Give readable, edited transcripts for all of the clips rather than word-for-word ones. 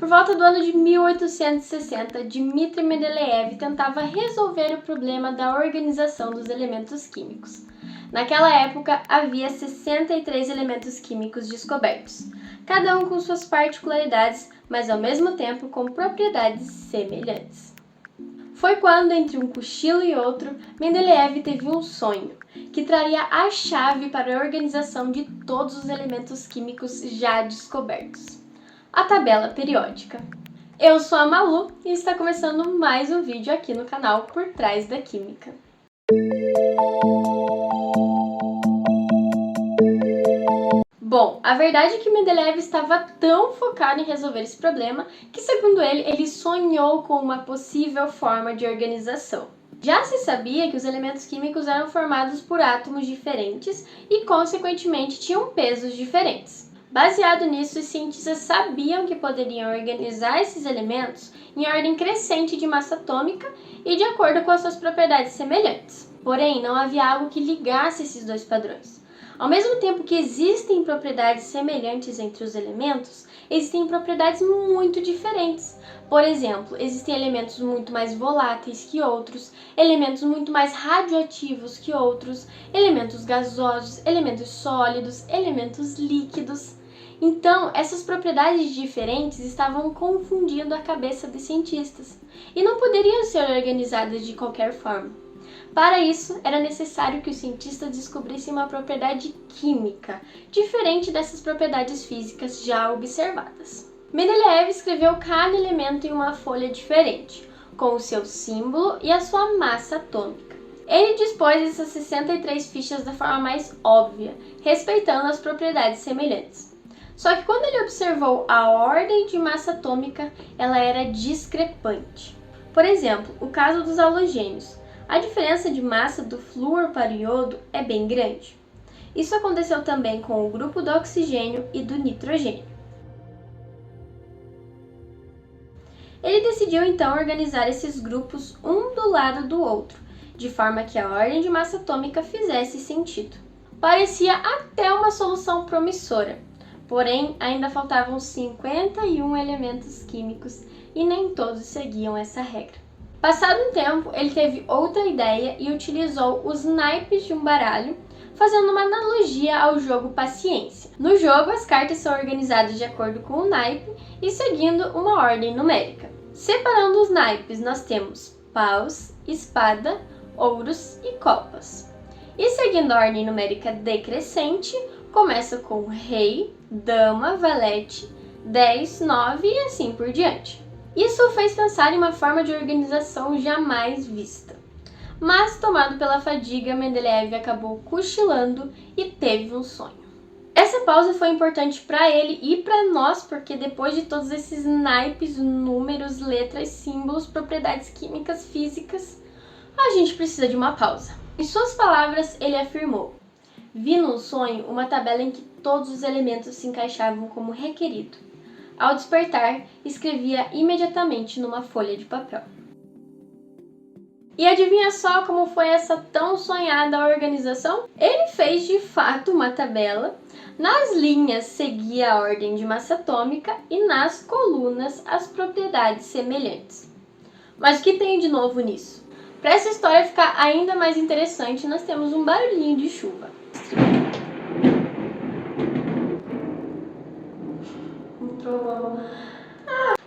Por volta do ano de 1860, Dmitri Mendeleev tentava resolver o problema da organização dos elementos químicos. Naquela época, havia 63 elementos químicos descobertos, cada um com suas particularidades, mas ao mesmo tempo com propriedades semelhantes. Foi quando, entre um cochilo e outro, Mendeleev teve um sonho, que traria a chave para a organização de todos os elementos químicos já descobertos: a tabela periódica. Eu sou a Malu e está começando mais um vídeo aqui no canal Por Trás da Química. Bom, a verdade é que Mendeleev estava tão focado em resolver esse problema que, segundo ele sonhou com uma possível forma de organização. Já se sabia que os elementos químicos eram formados por átomos diferentes e, consequentemente, tinham pesos diferentes. Baseado nisso, os cientistas sabiam que poderiam organizar esses elementos em ordem crescente de massa atômica e de acordo com as suas propriedades semelhantes. Porém, não havia algo que ligasse esses dois padrões. Ao mesmo tempo que existem propriedades semelhantes entre os elementos, existem propriedades muito diferentes. Por exemplo, existem elementos muito mais voláteis que outros, elementos muito mais radioativos que outros, elementos gasosos, elementos sólidos, elementos líquidos. Então, essas propriedades diferentes estavam confundindo a cabeça dos cientistas e não poderiam ser organizadas de qualquer forma. Para isso, era necessário que os cientistas descobrissem uma propriedade química, diferente dessas propriedades físicas já observadas. Mendeleev escreveu cada elemento em uma folha diferente, com o seu símbolo e a sua massa atômica. Ele dispôs essas 63 fichas da forma mais óbvia, respeitando as propriedades semelhantes. Só que quando ele observou a ordem de massa atômica, ela era discrepante. Por exemplo, o caso dos halogênios. A diferença de massa do flúor para o iodo é bem grande. Isso aconteceu também com o grupo do oxigênio e do nitrogênio. Ele decidiu então organizar esses grupos um do lado do outro, de forma que a ordem de massa atômica fizesse sentido. Parecia até uma solução promissora, porém ainda faltavam 51 elementos químicos e nem todos seguiam essa regra. Passado um tempo, ele teve outra ideia e utilizou os naipes de um baralho, fazendo uma analogia ao jogo Paciência. No jogo, as cartas são organizadas de acordo com o naipe e seguindo uma ordem numérica. Separando os naipes, nós temos paus, espada, ouros e copas. E seguindo a ordem numérica decrescente, começa com rei, dama, valete, 10, 9 e assim por diante. Isso o fez pensar em uma forma de organização jamais vista. Mas, tomado pela fadiga, Mendeleev acabou cochilando e teve um sonho. Essa pausa foi importante para ele e para nós, porque depois de todos esses naipes, números, letras, símbolos, propriedades químicas, físicas, a gente precisa de uma pausa. Em suas palavras, ele afirmou: "Vi num sonho uma tabela em que todos os elementos se encaixavam como requerido. Ao despertar, escrevia imediatamente numa folha de papel." E adivinha só como foi essa tão sonhada organização? Ele fez de fato uma tabela, nas linhas seguia a ordem de massa atômica e nas colunas as propriedades semelhantes. Mas o que tem de novo nisso? Para essa história ficar ainda mais interessante, nós temos um barulhinho de chuva.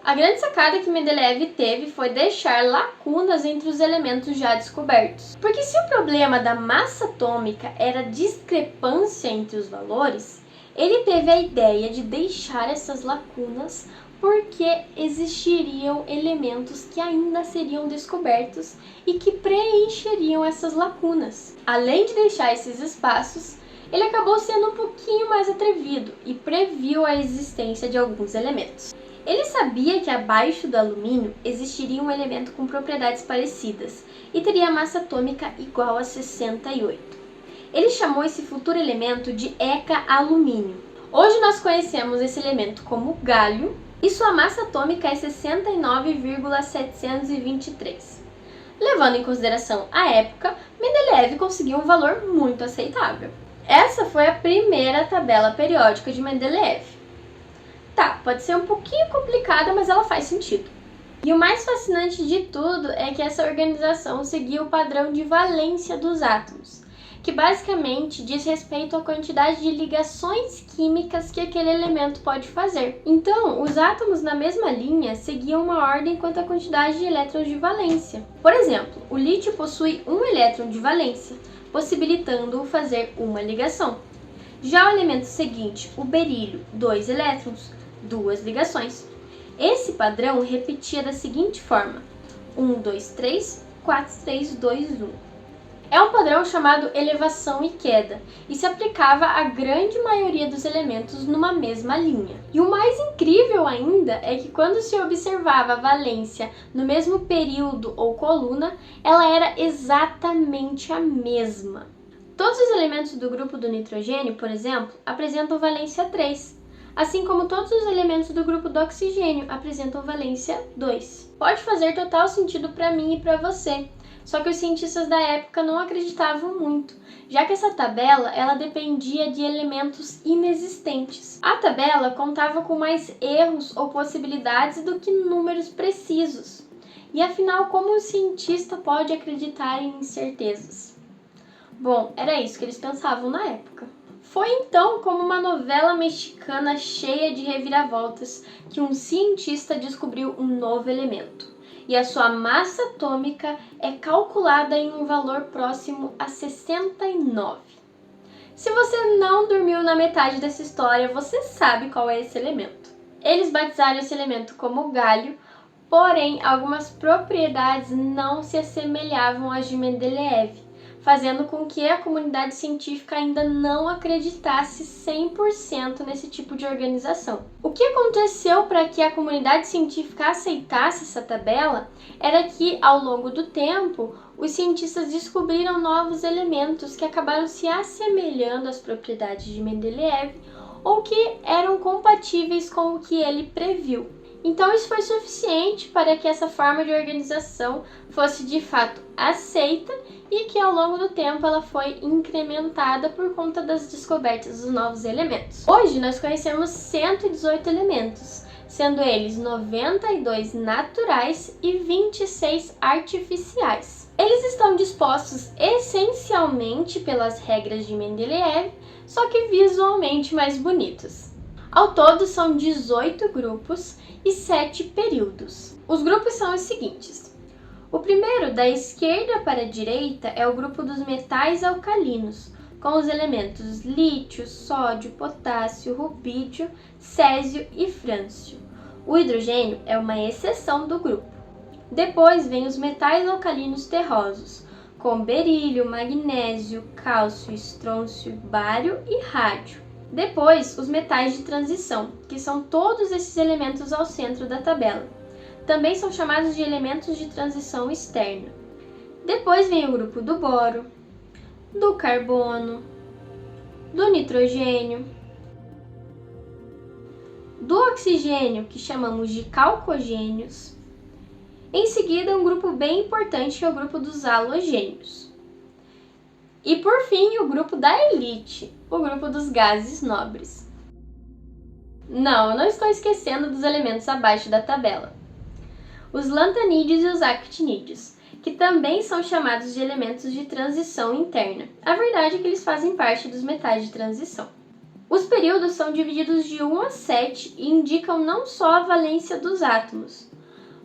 A grande sacada que Mendeleev teve foi deixar lacunas entre os elementos já descobertos. Porque se o problema da massa atômica era a discrepância entre os valores, ele teve a ideia de deixar essas lacunas porque existiriam elementos que ainda seriam descobertos e que preencheriam essas lacunas. Além de deixar esses espaços, ele acabou sendo um pouquinho mais atrevido e previu a existência de alguns elementos. Ele sabia que abaixo do alumínio existiria um elemento com propriedades parecidas e teria massa atômica igual a 68. Ele chamou esse futuro elemento de ECA-alumínio. Hoje nós conhecemos esse elemento como galho e sua massa atômica é 69,723. Levando em consideração a época, Mendeleev conseguiu um valor muito aceitável. Essa foi a primeira tabela periódica de Mendeleev. Tá, pode ser um pouquinho complicada, mas ela faz sentido. E o mais fascinante de tudo é que essa organização seguia o padrão de valência dos átomos, que basicamente diz respeito à quantidade de ligações químicas que aquele elemento pode fazer. Então, os átomos na mesma linha seguiam uma ordem quanto à quantidade de elétrons de valência. Por exemplo, o lítio possui um elétron de valência, possibilitando-o fazer uma ligação. Já o elemento seguinte, o berílio, 2 elétrons, 2 ligações. Esse padrão repetia da seguinte forma: 1, 2, 3, 4, 3, 2, 1. É um padrão chamado elevação e queda, e se aplicava à grande maioria dos elementos numa mesma linha. E o mais incrível ainda é que quando se observava a valência no mesmo período ou coluna, ela era exatamente a mesma. Todos os elementos do grupo do nitrogênio, por exemplo, apresentam valência 3, assim como todos os elementos do grupo do oxigênio apresentam valência 2. Pode fazer total sentido para mim e para você, só que os cientistas da época não acreditavam muito, já que essa tabela ela dependia de elementos inexistentes. A tabela contava com mais erros ou possibilidades do que números precisos. E afinal, como um cientista pode acreditar em incertezas? Bom, era isso que eles pensavam na época. Foi então, como uma novela mexicana cheia de reviravoltas, que um cientista descobriu um novo elemento. E a sua massa atômica é calculada em um valor próximo a 69. Se você não dormiu na metade dessa história, você sabe qual é esse elemento. Eles batizaram esse elemento como galho, porém algumas propriedades não se assemelhavam às de Mendeleev, fazendo com que a comunidade científica ainda não acreditasse 100% nesse tipo de organização. O que aconteceu para que a comunidade científica aceitasse essa tabela era que, ao longo do tempo, os cientistas descobriram novos elementos que acabaram se assemelhando às propriedades de Mendeleev ou que eram compatíveis com o que ele previu. Então isso foi suficiente para que essa forma de organização fosse de fato aceita e que ao longo do tempo ela foi incrementada por conta das descobertas dos novos elementos. Hoje nós conhecemos 118 elementos, sendo eles 92 naturais e 26 artificiais. Eles estão dispostos essencialmente pelas regras de Mendeleev, só que visualmente mais bonitos. Ao todo são 18 grupos e 7 períodos. Os grupos são os seguintes. O primeiro, da esquerda para a direita, é o grupo dos metais alcalinos, com os elementos lítio, sódio, potássio, rubídio, césio e frâncio. O hidrogênio é uma exceção do grupo. Depois vem os metais alcalinos terrosos, com berílio, magnésio, cálcio, estrôncio, bário e rádio. Depois, os metais de transição, que são todos esses elementos ao centro da tabela. Também são chamados de elementos de transição externa. Depois vem o grupo do boro, do carbono, do nitrogênio, do oxigênio, que chamamos de calcogênios. Em seguida, um grupo bem importante que é o grupo dos halogênios. E por fim, o grupo da elite, o grupo dos gases nobres. Não, eu não estou esquecendo dos elementos abaixo da tabela. Os lantanídeos e os actinídeos, que também são chamados de elementos de transição interna. A verdade é que eles fazem parte dos metais de transição. Os períodos são divididos de 1 a 7 e indicam não só a valência dos átomos,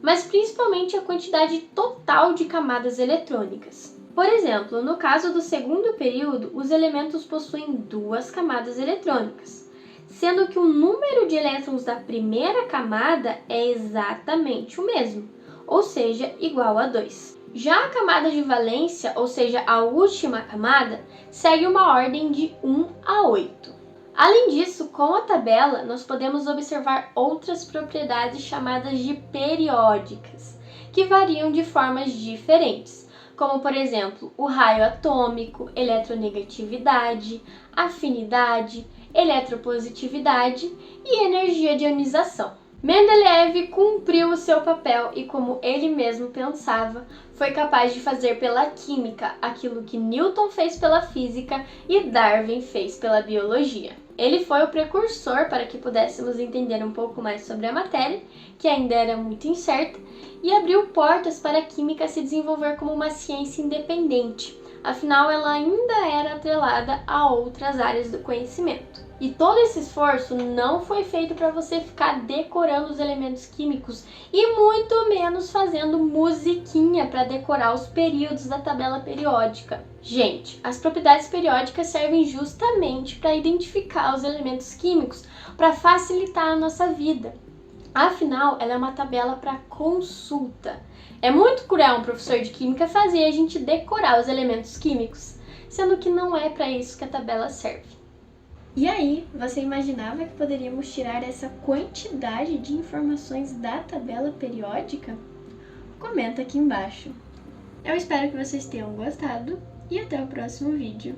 mas principalmente a quantidade total de camadas eletrônicas. Por exemplo, no caso do segundo período, os elementos possuem 2 camadas eletrônicas, sendo que o número de elétrons da primeira camada é exatamente o mesmo, ou seja, igual a 2. Já a camada de valência, ou seja, a última camada, segue uma ordem de 1 a 8. Além disso, com a tabela, nós podemos observar outras propriedades chamadas de periódicas, que variam de formas diferentes, como por exemplo, o raio atômico, eletronegatividade, afinidade, eletropositividade e energia de ionização. Mendeleev cumpriu o seu papel e, como ele mesmo pensava, foi capaz de fazer pela química aquilo que Newton fez pela física e Darwin fez pela biologia. Ele foi o precursor para que pudéssemos entender um pouco mais sobre a matéria, que ainda era muito incerta, e abriu portas para a química se desenvolver como uma ciência independente. Afinal, ela ainda era atrelada a outras áreas do conhecimento. E todo esse esforço não foi feito para você ficar decorando os elementos químicos e muito menos fazendo musiquinha para decorar os períodos da tabela periódica. Gente, as propriedades periódicas servem justamente para identificar os elementos químicos para facilitar a nossa vida. Afinal, ela é uma tabela para consulta. É muito cruel um professor de química fazer a gente decorar os elementos químicos, sendo que não é para isso que a tabela serve. E aí, você imaginava que poderíamos tirar essa quantidade de informações da tabela periódica? Comenta aqui embaixo. Eu espero que vocês tenham gostado e até o próximo vídeo.